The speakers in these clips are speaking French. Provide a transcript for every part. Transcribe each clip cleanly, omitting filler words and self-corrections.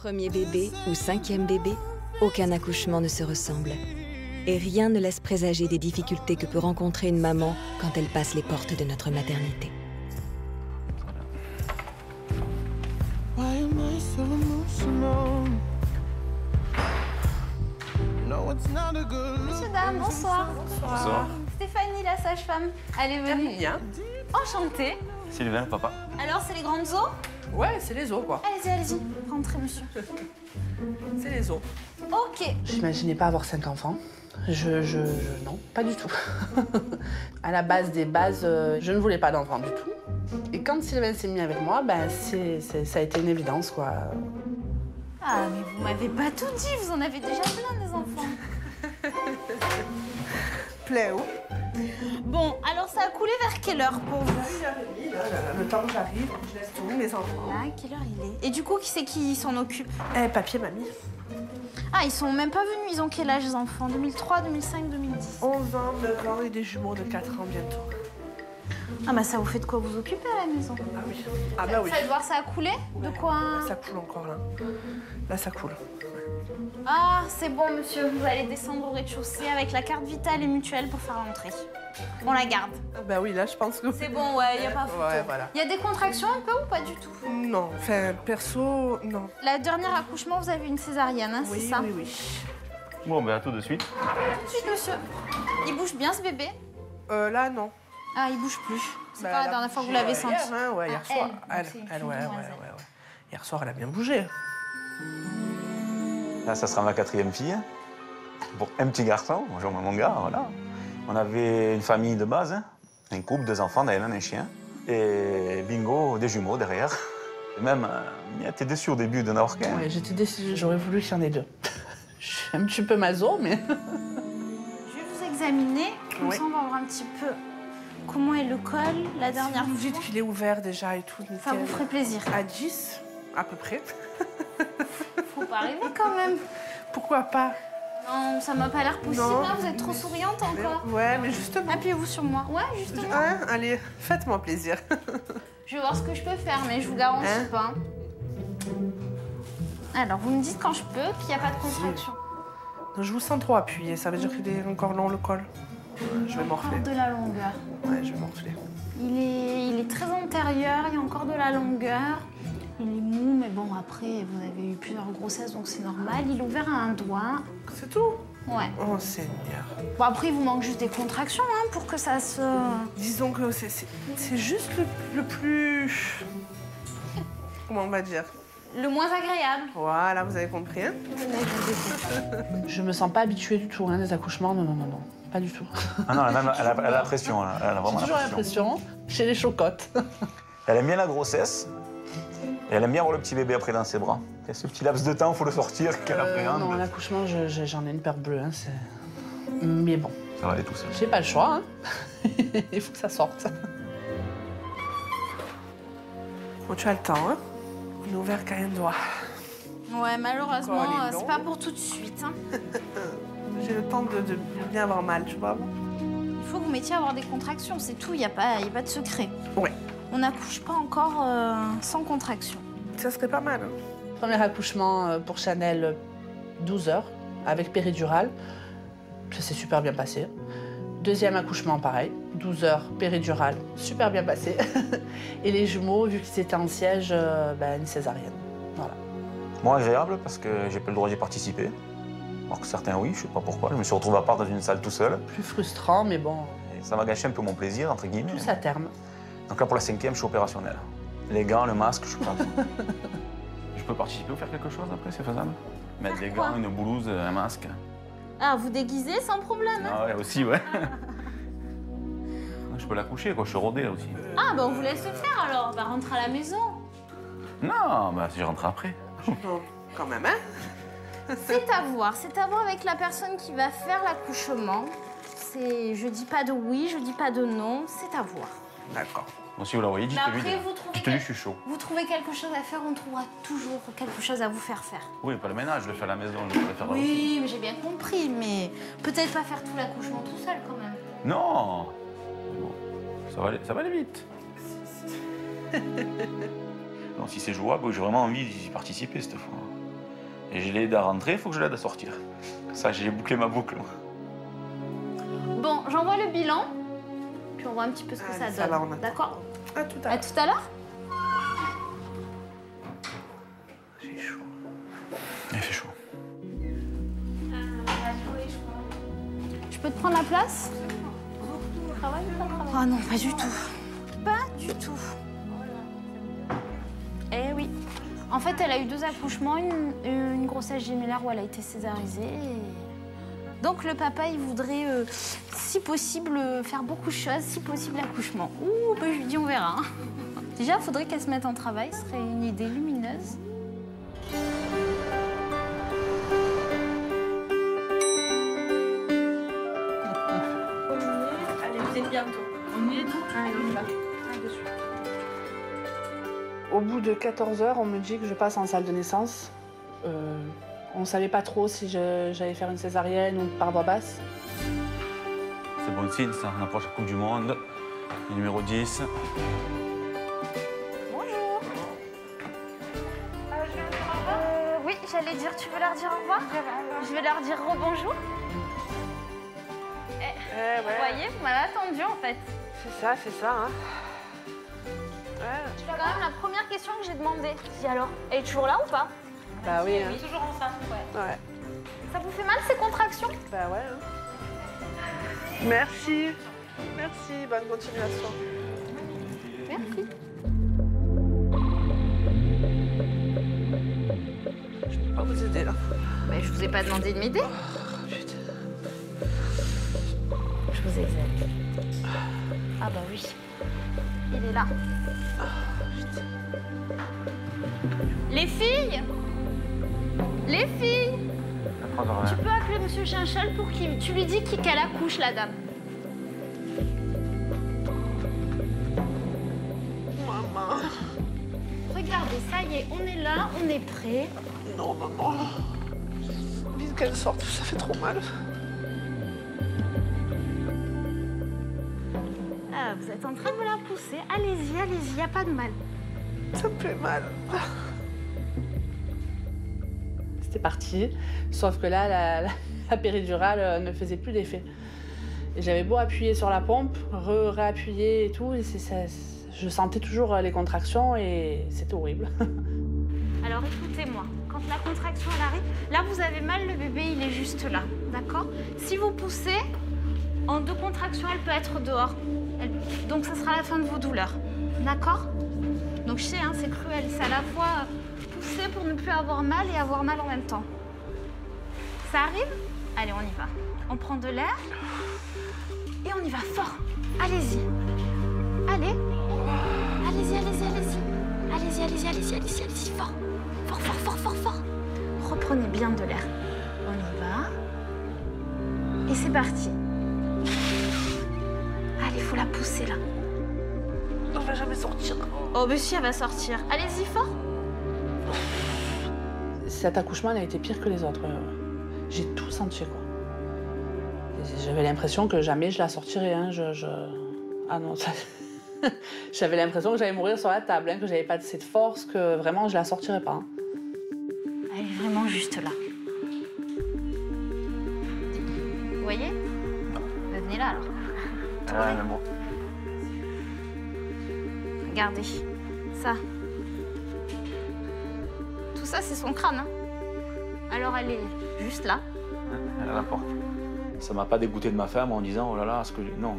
Premier bébé ou cinquième bébé, aucun accouchement ne se ressemble. Et rien ne laisse présager des difficultés que peut rencontrer une maman quand elle passe les portes de notre maternité. Monsieur, dame, bonsoir. Bonsoir. Stéphanie, la sage-femme. Elle est venue. Bien. Enchantée. Sylvain, le papa. Alors, c'est les grandes eaux? Ouais, c'est les os, quoi. Allez-y, allez-y. Rentrez, monsieur. C'est les os. Ok. J'imaginais pas avoir 5 enfants. Non, pas du tout. À la base des bases, je ne voulais pas d'enfants du tout. Et quand Sylvain s'est mis avec moi, ben ça a été une évidence, quoi. Ah, mais vous m'avez pas tout dit. Vous en avez déjà plein, des enfants. Plaît, où? Bon, alors ça a coulé vers quelle heure pour vous? 1h30, là, le temps que j'arrive, je laisse tout, mes enfants. Là, quelle heure il est? Et du coup, qui c'est qui s'en occupe? Papier, mamie. Ah, ils sont même pas venus. Ils ont quel âge, les enfants? 2003, 2005, 2010? 11 ans, 9 ans et des jumeaux de 4 ans bientôt. Ah bah ça vous fait de quoi vous occuper à la maison? Ah oui. Ah bah oui. Faites voir, ça a coulé? De quoi? Ça coule encore, là. Là, ça coule. Ah, c'est bon, monsieur. Vous allez descendre au rez-de-chaussée avec la carte vitale et mutuelle pour faire l'entrée. On la garde. Ah bah oui, là, je pense que... C'est bon, ouais, y a pas photo. Ouais, voilà. Y a des contractions un peu ou pas du tout? Non, enfin, perso, non. La dernière accouchement, vous avez une césarienne, hein, Oui, c'est ça? oui, oui. Bon, ben à tout de suite. Tout de suite, monsieur. Il bouge bien, ce bébé? Là, non. Ah, il bouge plus. C'est Bah, pas la elle a dernière fois que vous bougé, l'avez senti? Hier, hein, ouais, hier Ah, soir. elle, donc c'est une Ouais. demoiselle. Hier soir, elle a bien bougé. Là, ça sera ma 4e fille. Pour un petit garçon, bonjour mon gars, voilà. On avait une famille de base, hein. Un couple, 2 enfants, d'ailleurs, un chien. Et bingo, des jumeaux derrière. Et même, t'es déçu au début de n'avoir qu'un. Ouais, j'étais déçue, j'aurais voulu qu'il y en ait 2. Je suis un petit peu maso, mais... Je vais vous examiner, comme Oui. ça on va voir un petit peu comment est le col la dernière Vous dites fois. qu'il est ouvert déjà et tout, nickel. Ça vous ferait plaisir. À 10, à peu près. Faut pas rêver quand même. Pourquoi pas? Non, ça m'a pas l'air possible, Non. hein, vous êtes trop souriante encore. Ouais, mais justement. Appuyez-vous sur moi. Ouais, justement. Hein, allez, faites-moi plaisir. Je vais voir ce que je peux faire, mais je vous garantis Hein? pas. Alors, vous me dites quand je peux qu'il n'y a pas de contraction. Je vous sens trop appuyé, ça veut dire qu'il est encore long le col. Je vais morfler. Encore de la longueur. Ouais, je vais morfler. Il est très antérieur, il y a encore de la longueur. Il est mou, mais bon, après, vous avez eu plusieurs grossesses, donc c'est normal. Il est ouvert à un doigt. C'est tout? Ouais. Oh Seigneur. Bon, après, il vous manque juste des contractions, hein, pour que ça se... Disons que c'est juste le plus... Comment on va dire? Le moins agréable. Voilà, vous avez compris, hein? Je me sens pas habituée du tout, hein, des accouchements, non. Pas du tout. Ah non, elle a la pression, là. Elle a J'ai vraiment toujours la pression. l'impression, chez les chocottes. Elle aime bien la grossesse. Et elle aime bien avoir le petit bébé après dans ses bras. Et ce petit laps de temps, il faut le sortir, qu'elle appréhende. Non, l'accouchement, j'en ai une paire bleue, hein, mais bon, Ça va aller tout seul. j'ai pas le choix, hein. Il faut que ça sorte. Bon, tu as le temps, hein? On est ouvert qu'à un doigt. Ouais, malheureusement, Encore, elle est c'est longue. pas pour tout de suite. Hein. J'ai le temps de bien avoir mal, tu vois. Il faut que vous mettiez à avoir des contractions, c'est tout, il n'y a pas de secret. Ouais. On n'accouche pas encore sans contraction. Ça serait pas mal. Hein. Premier accouchement pour Chanel, 12 heures, avec péridurale. Ça s'est super bien passé. Deuxième accouchement, pareil, 12 heures, péridurale, super bien passé. Et les jumeaux, vu qu'ils étaient en siège, une césarienne. Voilà. Moins agréable parce que j'ai pas le droit d'y participer. Alors que certains, oui, je sais pas pourquoi. Je me suis retrouvé à part dans une salle tout seul. Plus frustrant, mais bon, Et ça m'a gâché un peu mon plaisir, entre guillemets. tous à terme. Donc là, pour la 5e, je suis opérationnel. Les gants, le masque, je suis pas. Je peux participer ou faire quelque chose après, c'est faisable? Mettre des quoi gants, une blouse, un masque. Ah, vous déguisez sans problème. Hein. Ah ouais, aussi, ouais. Je peux la coucher, quoi. Je suis rodé aussi. Ah, bah on vous laisse le faire alors. Bah rentre à la maison. Non, bah si je rentre après. Non, quand même, hein? C'est à voir. C'est à voir avec la personne qui va faire l'accouchement. Je dis pas de oui, je dis pas de non. C'est à voir. D'accord. Bon, si vous la voyez, Mais dites-lui. après, vous trouvez Dites-lui, je suis chaud. Vous trouvez quelque chose à faire, on trouvera toujours quelque chose à vous faire faire. Oui, pas le ménage, je le fais à la maison, je le préfère aussi. Oui, mais j'ai bien compris, mais peut-être pas faire tout l'accouchement tout seul quand même. Non. Bon, ça va aller vite. Non, si c'est jouable, j'ai vraiment envie d'y participer cette fois. Et je l'aide à rentrer, il faut que je l'aide à sortir. Ça, j'ai bouclé ma boucle. Bon, j'envoie le bilan, puis on voit un petit peu ce que ça donne. D'accord? À tout à À l'heure. tout à l'heure. J'ai chaud. Il fait chaud. Je peux te prendre la place? Travail ou pas travail? Ah non, pas du tout. Pas du tout. Eh oui. En fait, elle a eu 2 accouchements, une grossesse gémellaire où elle a été césarisée. Donc le papa, il voudrait, si possible, faire beaucoup de choses, si possible l'accouchement. Ouh, bah, je lui dis, on verra. Hein. Déjà, il faudrait qu'elle se mette en travail, ce serait une idée lumineuse. Allez, vous êtes bientôt. On y est tout. Allez, on y va. Dessus. Au bout de 14 heures, on me dit que je passe en salle de naissance. On ne savait pas trop si j'allais faire une césarienne ou par voie basse. C'est bon signe, ça. On approche la Coupe du Monde. Le numéro 10. Bonjour. Oui, j'allais dire, tu veux leur dire au revoir? Je vais leur dire rebonjour. Vous voyez, vous m'avez attendu en fait. C'est ça, hein. C'est quand même la première question que j'ai demandé. Je dis alors, elle est toujours là ou pas? Bah oui, hein. Toujours en face, ouais. Ouais. Ça vous fait mal ces contractions? Bah ouais. Hein. Merci. Merci, bonne continuation. Merci. Je peux pas vous aider là. Mais je vous ai pas demandé de m'aider. Putain. Je vous ai aidé. Ah bah oui. Il est là. Les filles! Les filles! Tu peux appeler Monsieur Chinchel pour qu'il... Tu lui dis qu'elle accouche, la dame. Maman. Regardez, ça y est, on est là, on est prêt. Non, maman. Vite qu'elle sorte, ça fait trop mal. Ah, vous êtes en train de me la pousser. Allez-y, allez-y, y a pas de mal. Ça me fait mal. C'était parti, sauf que là, la péridurale ne faisait plus d'effet. Et j'avais beau appuyer sur la pompe, réappuyer et tout, et je sentais toujours les contractions et c'était horrible. Alors écoutez-moi, quand la contraction elle arrive, là vous avez mal, le bébé il est juste là, d'accord? Si vous poussez, en 2 contractions elle peut être dehors. Donc ça sera la fin de vos douleurs, d'accord? Donc je sais, hein, c'est cruel, c'est à la fois pousser pour ne plus avoir mal et avoir mal en même temps. Ça arrive? Allez, on y va. On prend de l'air et on y va fort. Allez-y. Allez. Allez-y, allez-y, allez-y. Allez-y, allez-y, allez-y, allez-y, allez-y, fort. Fort, fort, fort, fort, fort. Reprenez bien de l'air. On y va. Et c'est parti. Allez, faut la pousser là. On va jamais sortir. Oh, mais si, elle va sortir. Allez-y, fort. Cet accouchement, il a été pire que les autres. J'ai tout senti, quoi. J'avais l'impression que jamais je la sortirais. Hein. Ah non, ça... J'avais l'impression que j'allais mourir sur la table, hein, que j'avais pas assez de force, que vraiment je la sortirais pas. Hein. Elle est vraiment juste là. Vous voyez? Venez là alors. Ouais, mais bon. Regardez, ça. Tout ça, c'est son crâne. Hein. Alors elle est juste là. Elle a la porte. Ça m'a pas dégoûté de ma femme en disant oh là là, ce que non,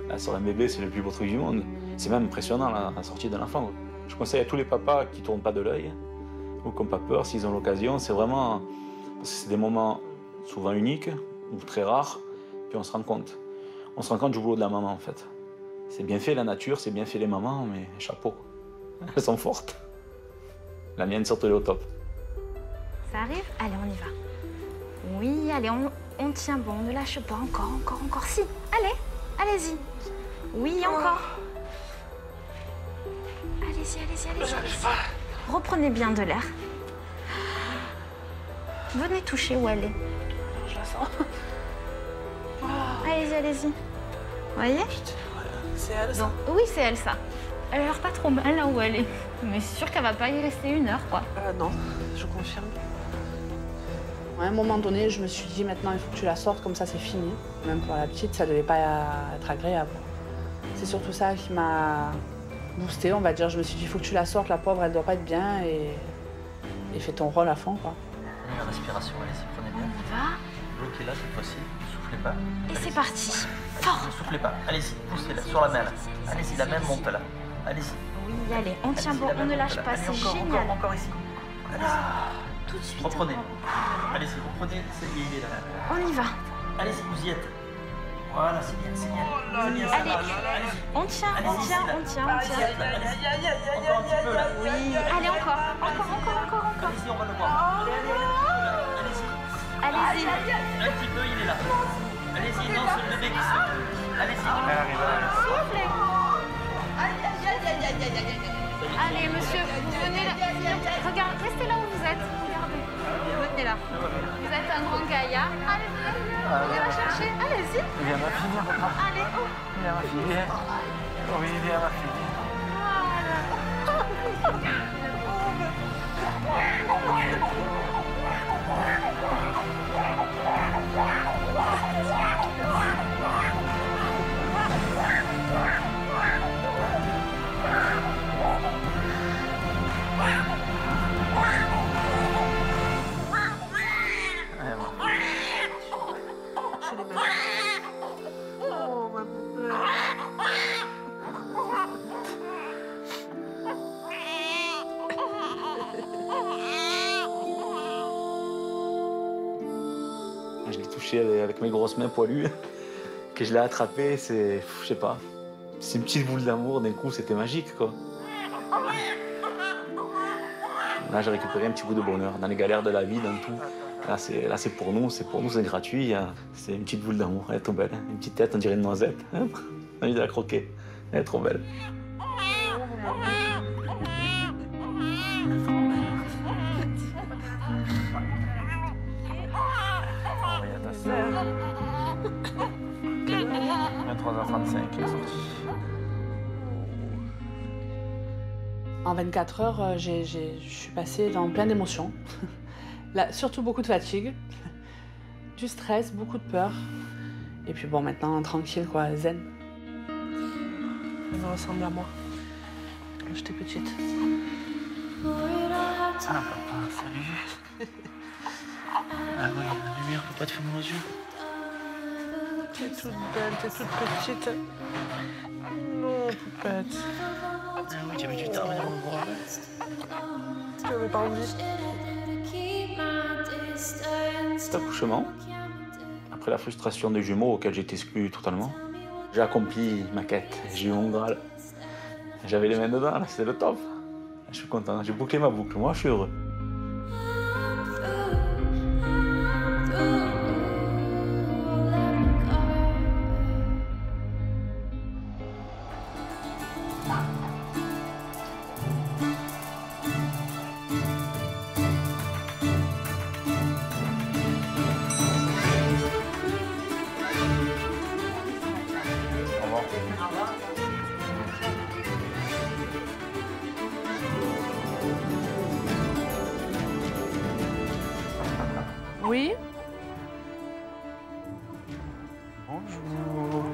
là sur un bébé c'est le plus beau truc du monde. C'est même impressionnant la sortie d'un enfant. Je conseille à tous les papas qui tournent pas de l'œil ou qui n'ont pas peur s'ils ont l'occasion. C'est vraiment parce que c'est des moments souvent uniques ou très rares. Puis on se rend compte du boulot de la maman en fait. C'est bien fait la nature, c'est bien fait les mamans, mais chapeau, elles sont fortes. La mienne surtout elle est au top. Ça arrive? Allez, on y va. Oui, allez, on tient bon, ne lâche pas, encore. Si, allez, allez-y. Oui, encore. Allez-y. J'arrive pas. Reprenez bien de l'air. Venez toucher où elle est. Je la sens. Allez-y. Vous voyez? C'est elle, ça. Donc, oui, c'est elle, ça. Elle a l'air pas trop mal là où elle est. Mais c'est sûr qu'elle va pas y rester 1 heure, quoi. Non, je confirme. À un moment donné, je me suis dit, maintenant, il faut que tu la sortes, comme ça, c'est fini. Même pour la petite, ça ne devait pas être agréable. C'est surtout ça qui m'a boostée, on va dire. Je me suis dit, il faut que tu la sortes, la pauvre, elle ne doit pas être bien, et fais ton rôle à fond, quoi. La respiration, allez-y, prenez bien. On y va. Bloquez là cette fois-ci, ne soufflez pas. Et c'est Allez-y. parti. Allez-y, Fort. ne soufflez pas, allez-y, poussez-la sur la main là. Allez-y, la main monte là. Allez-y. Oui, allez, on tient Allez-y, bon, la main on ne monte, lâche là. pas, Allez, c'est encore, génial. encore ici. Allez-y. Tout de suite. Reprenez. encore. Allez-y, reprenez, ça y est, il est là. On y va. Allez-y, vous y êtes. Voilà, c'est bien, c'est bien. C'est bien, ça Allez. marche. Allez-y. On tient, on Allez-y, tient, là. on tient, on Allez-y, tient. là, allez-y. Encore un petit peu là. Oui, allez, encore. Allez-y, on va le voir. Allez-y. Allez-y. Un petit peu, il est là. Allez-y, non, c'est le bébé qui se... Allez-y. Soufflez. Allez, monsieur, vous venez là. Regarde, restez là où vous êtes. Regardez. Venez là. Vous êtes un grand gaillard. Allez, venez la chercher. Allez-y. Viens ma fille, papa. Allez, oh. Viens ma fille, viens. Oui, viens ma fille. Je l'ai touché avec mes grosses mains poilues, que je l'ai attrapé, c'est, je sais pas, c'est une petite boule d'amour, d'un coup, c'était magique, quoi. Là, j'ai récupéré un petit bout de bonheur, dans les galères de la vie, dans tout. Là, c'est pour nous, c'est gratuit, hein. C'est une petite boule d'amour, elle est trop belle, hein. Une petite tête, on dirait une noisette. Hein. On a envie de la croquer, elle est trop belle. Il y a ta sœur. 23h35, elle est sortie. En 24 heures, je suis passée dans plein d'émotions. Là, surtout beaucoup de fatigue, du stress, beaucoup de peur. Et puis bon, maintenant, tranquille, quoi, zen. Elle me ressemble à moi, quand j'étais petite. Ah, papa, salut. Ah oui, la lumière peut pas te faire mal aux yeux. T'es toute belle, t'es toute petite. Non, poupette. Ah oui, tu avais du temps à venir me voir. Tu n'avais pas envie. Cet accouchement, après la frustration des jumeaux auquel j'étais exclu totalement, j'ai accompli ma quête, j'ai eu mon Graal. J'avais les mains dedans, là, c'était le top. Je suis content, j'ai bouclé ma boucle, moi je suis heureux. Oui? Bonjour.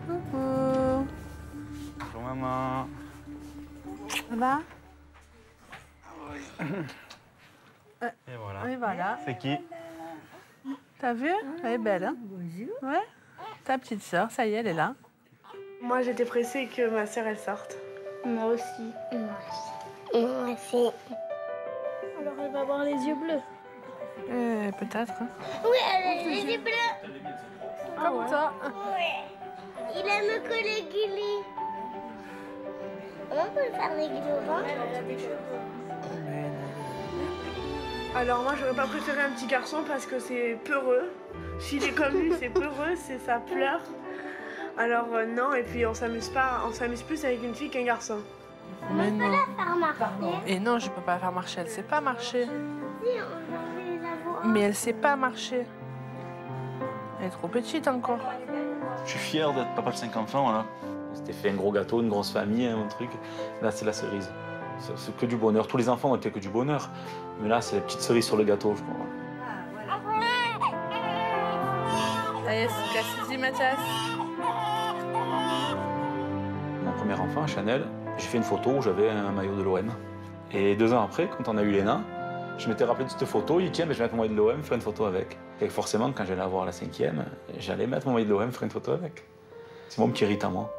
Coucou. Bonjour maman. Ça va? Et voilà. Oui, voilà. C'est qui? T'as vu? Elle est belle, hein? Bonjour. Ouais? Ta petite sœur, ça y est, elle est là. Moi, j'étais pressée que ma sœur, elle sorte. Moi aussi. Moi aussi. Alors elle va avoir les yeux bleus. Peut-être. Hein. Oui, elle a les yeux bleus. Comme ça. Ouais. Il aime que les guilis. On peut le faire des guilis au ventre. Alors moi, j'aurais pas préféré un petit garçon parce que c'est peureux. S'il est comme lui, c'est peureux, ça pleure. Alors non, et puis on s'amuse plus avec une fille qu'un garçon. Mais non. Faire marcher. Et non, je peux pas la faire marcher. Elle sait pas marcher. Si, on va la voir. Mais elle sait pas marcher. Elle est trop petite encore. Je suis fier d'être papa de 5 enfants, voilà. On s'était fait un gros gâteau, une grosse famille, un truc. Là, c'est la cerise. C'est que du bonheur. Tous les enfants ont été que du bonheur. Mais là, c'est la petite cerise sur le gâteau, je crois. Allez, Cassidy, Mathias. Mon premier enfant, Chanel, j'ai fait une photo où j'avais un maillot de l'OM. Et 2 ans après, quand on a eu Léna, je m'étais rappelé de cette photo, il dit tiens, mais je vais mettre mon maillot de l'OM, faire une photo avec. Et forcément, quand j'allais avoir la 5e, j'allais mettre mon maillot de l'OM, faire une photo avec. C'est mon petit rite à moi.